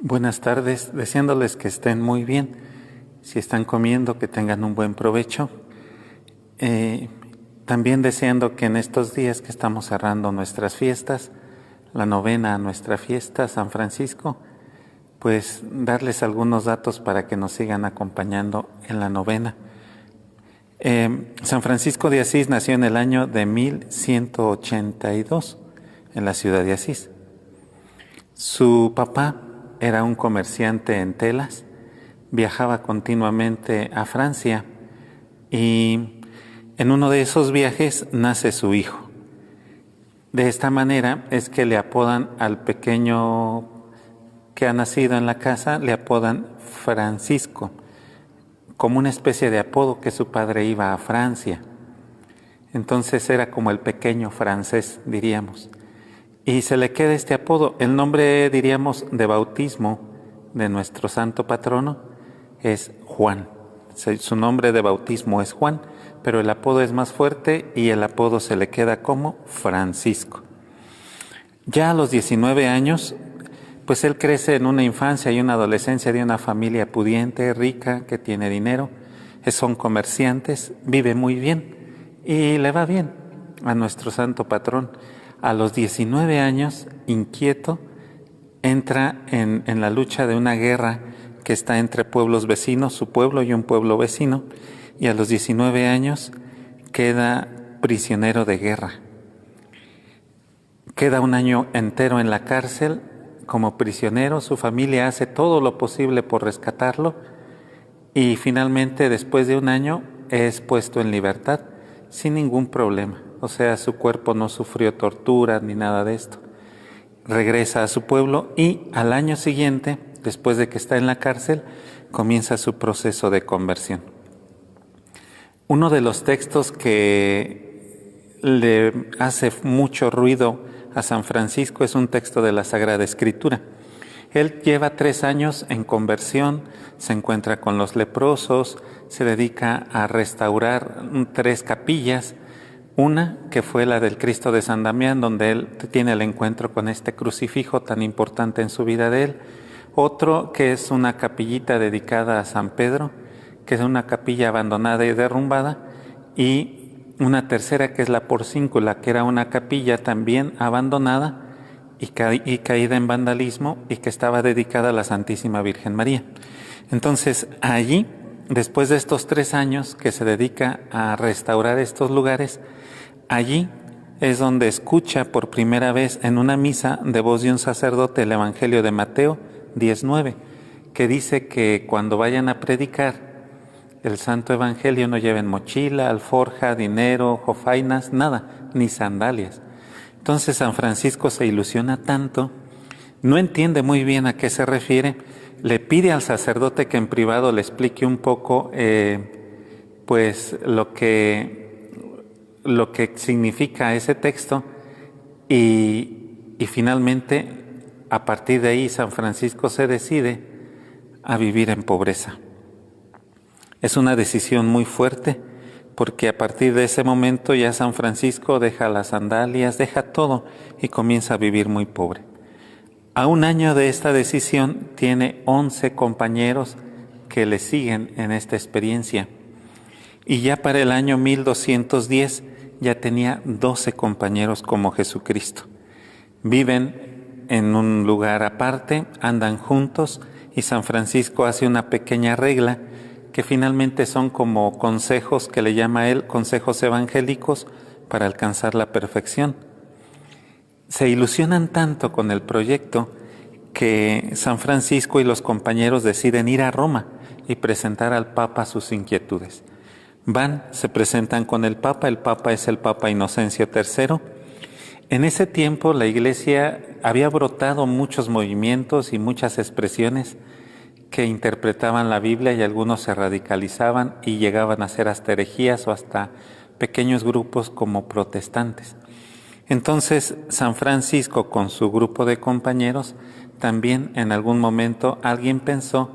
Buenas tardes, deseándoles que estén muy bien. Si están comiendo, que tengan un buen provecho. También deseando que en estos días que estamos cerrando nuestras fiestas, la novena a nuestra fiesta, San Francisco, pues darles algunos datos para que nos sigan acompañando en la novena. San Francisco de Asís nació en el año de 1182 en la ciudad de Asís. Su papá era un comerciante en telas, viajaba continuamente a Francia y en uno de esos viajes nace su hijo. De esta manera es que le apodan al pequeño que ha nacido en la casa, le apodan Francisco, como una especie de apodo que su padre iba a Francia. Entonces era como el pequeño francés, diríamos. Y se le queda este apodo. El nombre, diríamos, de bautismo de nuestro santo patrono es Juan. Su nombre de bautismo es Juan, pero el apodo es más fuerte y el apodo se le queda como Francisco. Ya a los 19 años, pues él crece en una infancia y una adolescencia de una familia pudiente, rica, que tiene dinero, son comerciantes, vive muy bien y le va bien a nuestro santo patrón. A los 19 años, inquieto, entra en la lucha de una guerra que está entre pueblos vecinos, su pueblo y un pueblo vecino, y a los 19 años queda prisionero de guerra. Queda un año entero en la cárcel como prisionero, su familia hace todo lo posible por rescatarlo y finalmente después de un año es puesto en libertad sin ningún problema. O sea, su cuerpo no sufrió tortura ni nada de esto. Regresa a su pueblo y al año siguiente, después de que está en la cárcel, comienza su proceso de conversión. Uno de los textos que le hace mucho ruido a San Francisco es un texto de la Sagrada Escritura. Él lleva 3 años en conversión, se encuentra con los leprosos, se dedica a restaurar 3 capillas. Una que fue la del Cristo de San Damián, donde él tiene el encuentro con este crucifijo tan importante en su vida de él. Otro que es una capillita dedicada a San Pedro, que es una capilla abandonada y derrumbada. Y una tercera que es la Porcíncula, que era una capilla también abandonada y caída en vandalismo y que estaba dedicada a la Santísima Virgen María. Entonces allí, después de estos 3 años que se dedica a restaurar estos lugares, allí es donde escucha por primera vez en una misa de voz de un sacerdote el Evangelio de Mateo 19, que dice que cuando vayan a predicar el Santo Evangelio no lleven mochila, alforja, dinero, jofainas, nada, ni sandalias. Entonces San Francisco se ilusiona tanto, no entiende muy bien a qué se refiere, le pide al sacerdote que en privado le explique un poco pues lo que significa ese texto y finalmente a partir de ahí San Francisco se decide a vivir en pobreza. Es una decisión muy fuerte porque a partir de ese momento ya San Francisco deja las sandalias, deja todo y comienza a vivir muy pobre. A un año de esta decisión tiene 11 compañeros que le siguen en esta experiencia. Y ya para el año 1210 ya tenía 12 compañeros como Jesucristo. Viven en un lugar aparte, andan juntos y San Francisco hace una pequeña regla que finalmente son como consejos que le llama él consejos evangélicos para alcanzar la perfección. Se ilusionan tanto con el proyecto que San Francisco y los compañeros deciden ir a Roma y presentar al Papa sus inquietudes. Van, se presentan con el Papa es el Papa Inocencio III. En ese tiempo la Iglesia había brotado muchos movimientos y muchas expresiones que interpretaban la Biblia y algunos se radicalizaban y llegaban a ser hasta herejías o hasta pequeños grupos como protestantes. Entonces San Francisco con su grupo de compañeros también en algún momento alguien pensó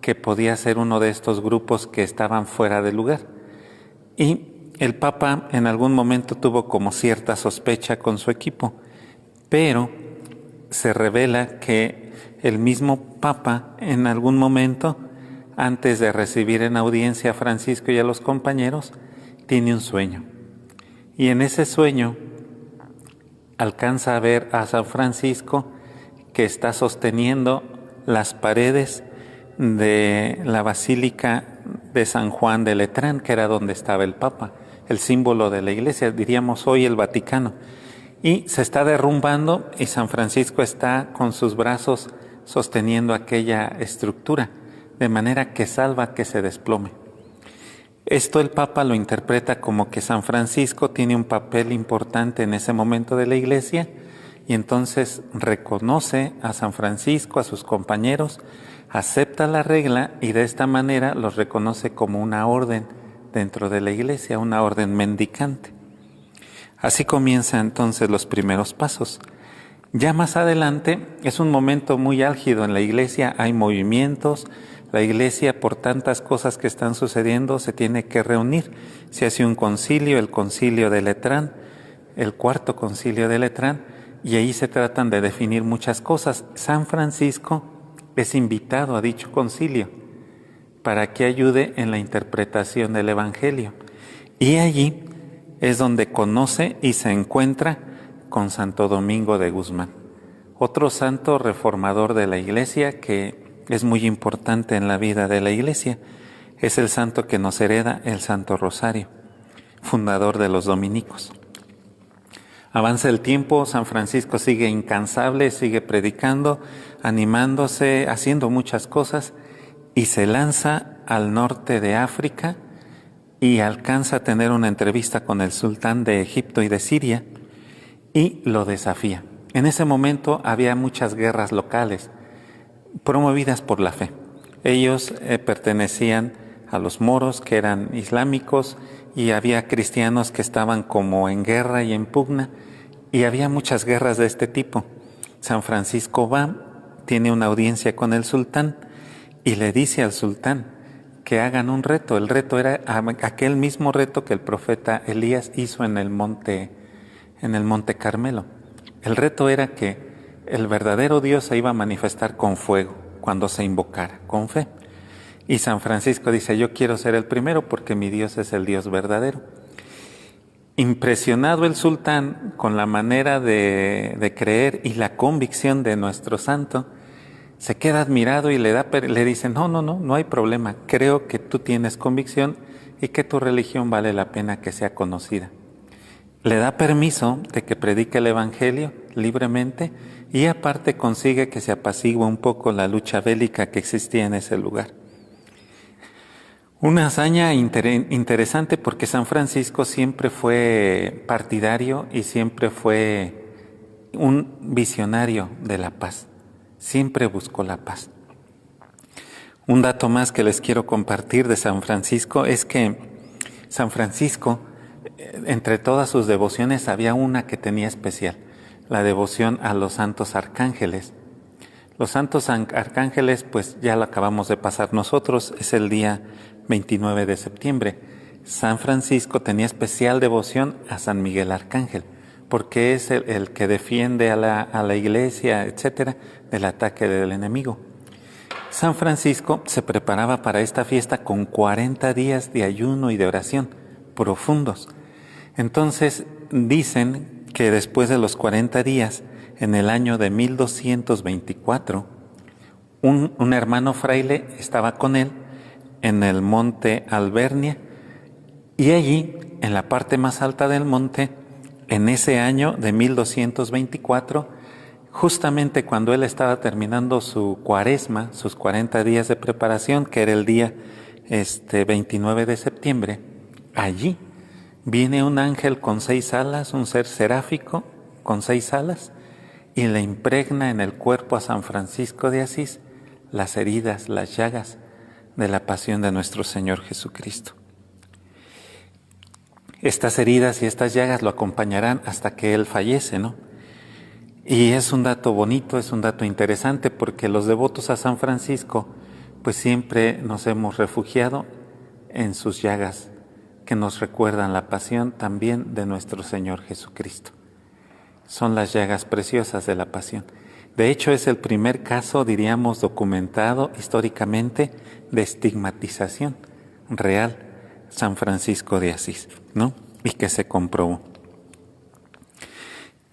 que podía ser uno de estos grupos que estaban fuera de lugar. Y el Papa en algún momento tuvo como cierta sospecha con su equipo, pero se revela que el mismo Papa en algún momento, antes de recibir en audiencia a Francisco y a los compañeros, tiene un sueño. Y en ese sueño alcanza a ver a San Francisco que está sosteniendo las paredes de la Basílica de San Juan de Letrán, que era donde estaba el Papa, el símbolo de la Iglesia, diríamos hoy el Vaticano. Y se está derrumbando y San Francisco está con sus brazos sosteniendo aquella estructura, de manera que salva que se desplome. Esto el Papa lo interpreta como que San Francisco tiene un papel importante en ese momento de la Iglesia y entonces reconoce a San Francisco, a sus compañeros, acepta la regla y de esta manera los reconoce como una orden dentro de la Iglesia, una orden mendicante. Así comienzan entonces los primeros pasos. Ya más adelante es un momento muy álgido en la Iglesia, hay movimientos, la Iglesia por tantas cosas que están sucediendo se tiene que reunir. Se hace un concilio, el concilio de Letrán, el cuarto concilio de Letrán, y ahí se tratan de definir muchas cosas. San Francisco es invitado a dicho concilio para que ayude en la interpretación del Evangelio. Y allí es donde conoce y se encuentra con Santo Domingo de Guzmán, otro santo reformador de la Iglesia que es muy importante en la vida de la Iglesia. Es el santo que nos hereda el Santo Rosario, fundador de los dominicos. Avanza el tiempo, San Francisco sigue incansable, sigue predicando, animándose, haciendo muchas cosas y se lanza al norte de África y alcanza a tener una entrevista con el sultán de Egipto y de Siria y lo desafía. En ese momento había muchas guerras locales promovidas por la fe. Ellos pertenecían a los moros, que eran islámicos, y había cristianos que estaban como en guerra y en pugna, y había muchas guerras de este tipo. San Francisco va, tiene una audiencia con el sultán y le dice al sultán que hagan un reto. El reto era aquel mismo reto que el profeta Elías hizo en el monte Carmelo. El reto era que el verdadero Dios se iba a manifestar con fuego cuando se invocara, con fe. Y San Francisco dice, yo quiero ser el primero porque mi Dios es el Dios verdadero. Impresionado el sultán con la manera de creer y la convicción de nuestro santo, se queda admirado y le dice, no hay problema, creo que tú tienes convicción y que tu religión vale la pena que sea conocida. Le da permiso de que predique el Evangelio libremente y aparte consigue que se apacigüe un poco la lucha bélica que existía en ese lugar. Una hazaña interesante porque San Francisco siempre fue partidario y siempre fue un visionario de la paz. Siempre buscó la paz. Un dato más que les quiero compartir de San Francisco es que San Francisco, entre todas sus devociones, había una que tenía especial, la devoción a los santos arcángeles. Los santos arcángeles, pues ya lo acabamos de pasar nosotros, es el día 29 de septiembre. San Francisco tenía especial devoción a San Miguel Arcángel, porque es el que defiende a la iglesia, etcétera, del ataque del enemigo. San Francisco se preparaba para esta fiesta con 40 días de ayuno y de oración profundos. Entonces dicen que después de los 40 días, en el año de 1224, un hermano fraile estaba con él en el monte Albernia y allí, en la parte más alta del monte, en ese año de 1224, justamente cuando él estaba terminando su cuaresma, sus 40 días de preparación, que era el día 29 de septiembre, allí viene un ángel con 6 alas, un ser seráfico con 6 alas, y le impregna en el cuerpo a San Francisco de Asís las heridas, las llagas de la pasión de nuestro Señor Jesucristo. Estas heridas y estas llagas lo acompañarán hasta que Él fallece, ¿no? Y es un dato bonito, es un dato interesante, porque los devotos a San Francisco, pues siempre nos hemos refugiado en sus llagas, que nos recuerdan la pasión también de nuestro Señor Jesucristo. Son las llagas preciosas de la pasión. De hecho, es el primer caso, diríamos, documentado históricamente de estigmatización real, San Francisco de Asís, ¿no? Y que se comprobó.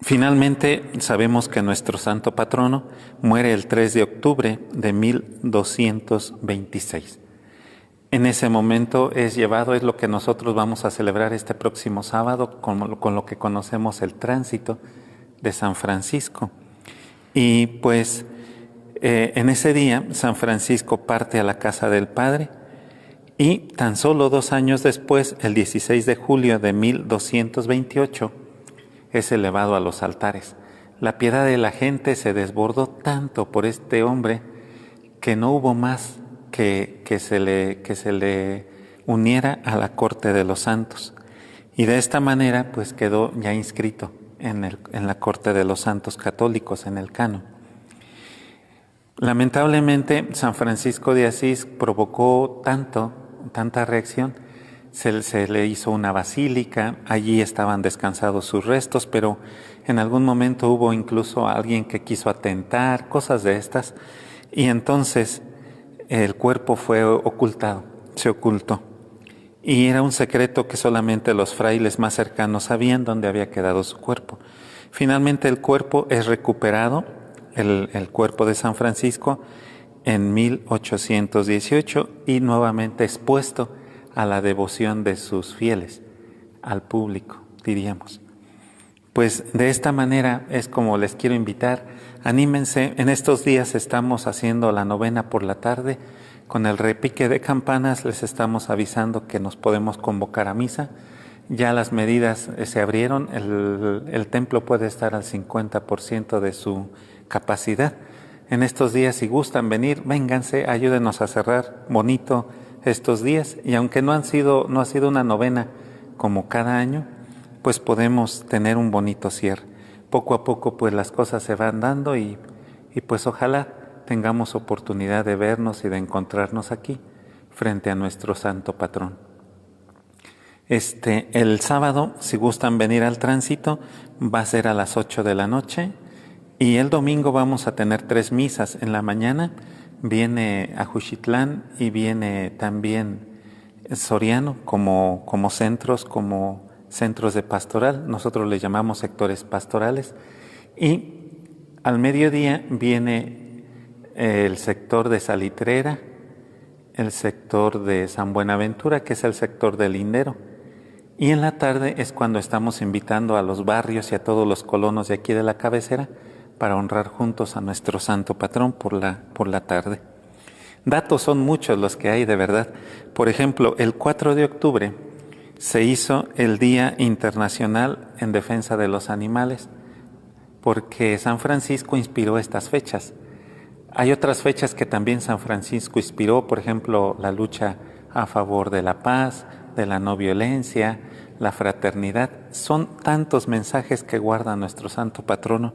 Finalmente, sabemos que nuestro santo patrono muere el 3 de octubre de 1226. En ese momento es lo que nosotros vamos a celebrar este próximo sábado con lo que conocemos el tránsito de San Francisco. Y pues en ese día San Francisco parte a la casa del Padre y tan solo 2 años después, el 16 de julio de 1228, es elevado a los altares. La piedad de la gente se desbordó tanto por este hombre que no hubo más que se le uniera a la corte de los santos. Y de esta manera pues quedó ya inscrito en la corte de los santos católicos, en el canon. Lamentablemente San Francisco de Asís provocó tanta reacción. Se le hizo una basílica, allí estaban descansados sus restos, pero en algún momento hubo incluso alguien que quiso atentar, cosas de estas, y entonces el cuerpo fue ocultado, se ocultó. Y era un secreto que solamente los frailes más cercanos sabían dónde había quedado su cuerpo. Finalmente el cuerpo es recuperado, el cuerpo de San Francisco, en 1818 y nuevamente expuesto a la devoción de sus fieles, al público, diríamos. Pues de esta manera es como les quiero invitar. Anímense, en estos días estamos haciendo la novena por la tarde. Con el repique de campanas les estamos avisando que nos podemos convocar a misa. Ya las medidas se abrieron, el templo puede estar al 50% de su capacidad. En estos días, si gustan venir, vénganse, ayúdenos a cerrar bonito estos días, y aunque no ha sido una novena como cada año, pues podemos tener un bonito cierre. Poco a poco pues las cosas se van dando y pues ojalá tengamos oportunidad de vernos y de encontrarnos aquí frente a nuestro santo patrón. El sábado, si gustan venir al tránsito, va a ser a las 8 de la noche, y el domingo vamos a tener 3 misas. En la mañana viene a Juchitlán y viene también Soriano como centros de pastoral. Nosotros le llamamos sectores pastorales. Y al mediodía viene el sector de Salitrera, el sector de San Buenaventura, que es el sector del Lindero. Y en la tarde es cuando estamos invitando a los barrios y a todos los colonos de aquí de la cabecera para honrar juntos a nuestro santo patrón por la tarde. Datos son muchos los que hay, de verdad. Por ejemplo, el 4 de octubre se hizo el Día Internacional en Defensa de los Animales, porque San Francisco inspiró estas fechas. Hay otras fechas que también San Francisco inspiró, por ejemplo, la lucha a favor de la paz, de la no violencia, la fraternidad. Son tantos mensajes que guarda nuestro santo patrono,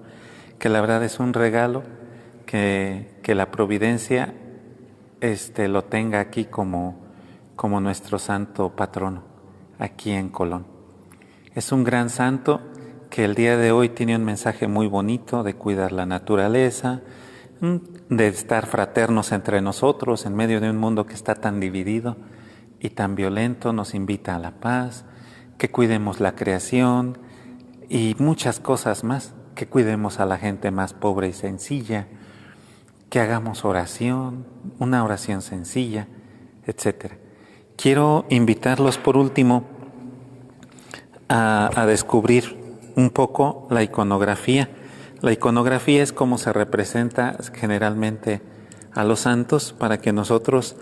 que la verdad es un regalo que la providencia lo tenga aquí como nuestro santo patrono, aquí en Colón. Es un gran santo que el día de hoy tiene un mensaje muy bonito de cuidar la naturaleza, de estar fraternos entre nosotros en medio de un mundo que está tan dividido y tan violento. Nos invita a la paz, que cuidemos la creación y muchas cosas más, que cuidemos a la gente más pobre y sencilla, que hagamos oración, una oración sencilla, etc. Quiero invitarlos por último a descubrir un poco la iconografía. La iconografía es cómo se representa generalmente a los santos, para que nosotros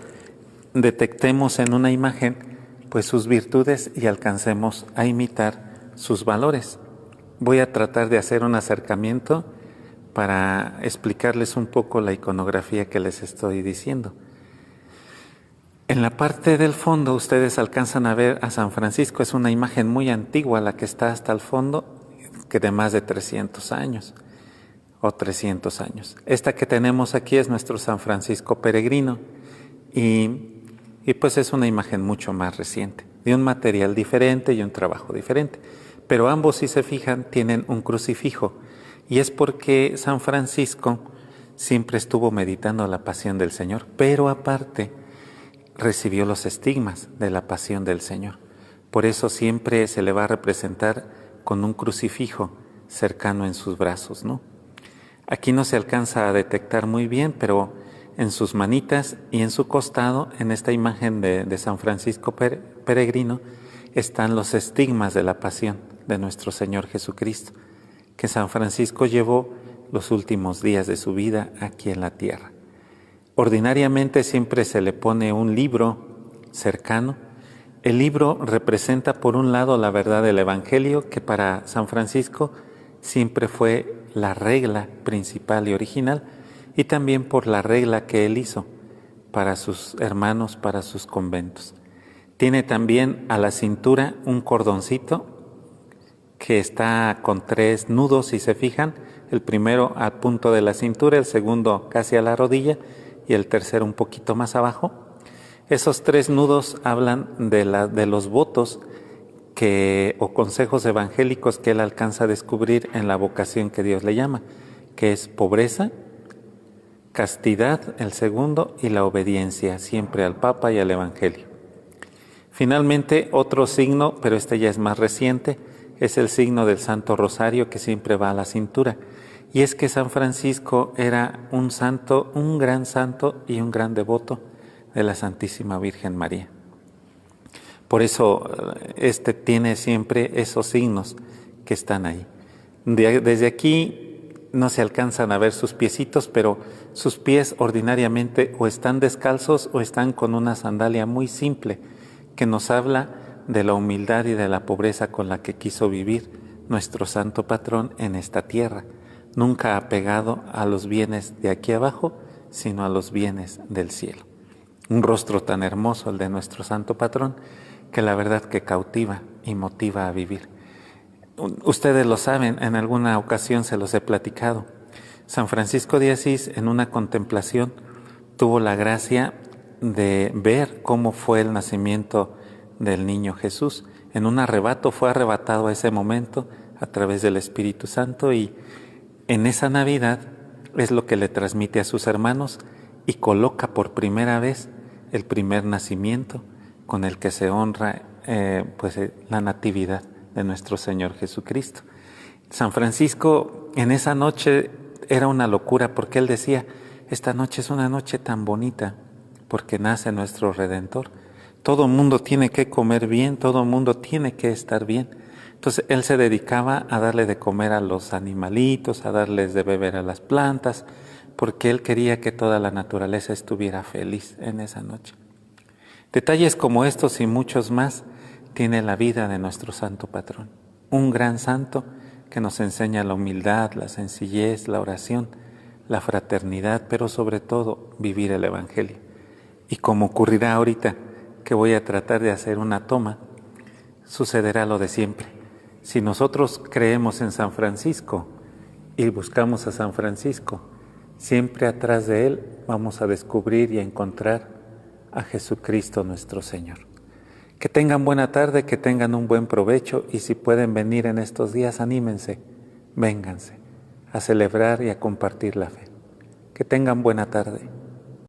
detectemos en una imagen pues sus virtudes y alcancemos a imitar sus valores. Voy a tratar de hacer un acercamiento para explicarles un poco la iconografía que les estoy diciendo. En la parte del fondo ustedes alcanzan a ver a San Francisco. Es una imagen muy antigua la que está hasta el fondo, que de más de 300 años o 300 años. Esta que tenemos aquí es nuestro San Francisco peregrino, y pues es una imagen mucho más reciente, de un material diferente y un trabajo diferente. Pero ambos, si se fijan, tienen un crucifijo, Y es porque San Francisco siempre estuvo meditando la pasión del Señor, pero aparte recibió los estigmas de la pasión del Señor. Por eso siempre se le va a representar con un crucifijo cercano en sus brazos, ¿no? Aquí no se alcanza a detectar muy bien, pero en sus manitas y en su costado, en esta imagen de San Francisco peregrino, están los estigmas de la pasión de nuestro Señor Jesucristo, que San Francisco llevó los últimos días de su vida aquí en la tierra. Ordinariamente siempre se le pone un libro cercano. El libro representa por un lado la verdad del Evangelio, que para San Francisco siempre fue la regla principal y original, y también por la regla que él hizo para sus hermanos, para sus conventos. Tiene también a la cintura un cordoncito que está con 3 nudos, si se fijan, el primero al punto de la cintura, el segundo casi a la rodilla y el tercero un poquito más abajo. Esos 3 nudos hablan de los votos o consejos evangélicos que él alcanza a descubrir en la vocación que Dios le llama, que es pobreza, castidad, el segundo, y la obediencia siempre al Papa y al Evangelio. Finalmente, otro signo, pero este ya es más reciente, es el signo del Santo Rosario que siempre va a la cintura. Y es que San Francisco era un santo, un gran santo y un gran devoto de la Santísima Virgen María. Por eso tiene siempre esos signos que están ahí. Desde aquí no se alcanzan a ver sus piecitos, pero sus pies ordinariamente o están descalzos o están con una sandalia muy simple, que nos habla de la humildad y de la pobreza con la que quiso vivir nuestro santo patrón en esta tierra, nunca apegado a los bienes de aquí abajo, sino a los bienes del cielo. Un rostro tan hermoso el de nuestro santo patrón, que la verdad que cautiva y motiva a vivir. Ustedes lo saben, en alguna ocasión se los he platicado. San Francisco de Asís, en una contemplación, tuvo la gracia de ver cómo fue el nacimiento del niño Jesús. En un arrebato fue arrebatado a ese momento a través del Espíritu Santo, y en esa Navidad es lo que le transmite a sus hermanos y coloca por primera vez el primer nacimiento con el que se honra la natividad de nuestro Señor Jesucristo. San Francisco en esa noche era una locura, porque él decía: esta noche es una noche tan bonita porque nace nuestro Redentor. Todo mundo tiene que comer bien, todo mundo tiene que estar bien. Entonces él se dedicaba a darle de comer a los animalitos, a darles de beber a las plantas, porque él quería que toda la naturaleza estuviera feliz en esa noche. Detalles como estos y muchos más tiene la vida de nuestro santo patrón. Un gran santo que nos enseña la humildad, la sencillez, la oración, la fraternidad, pero sobre todo vivir el Evangelio. Y como ocurrirá ahorita, que voy a tratar de hacer una toma, sucederá lo de siempre. Si nosotros creemos en San Francisco y buscamos a San Francisco, siempre atrás de él vamos a descubrir y a encontrar a Jesucristo nuestro Señor. Que tengan buena tarde, que tengan un buen provecho, y si pueden venir en estos días, anímense, vénganse a celebrar y a compartir la fe. Que tengan buena tarde.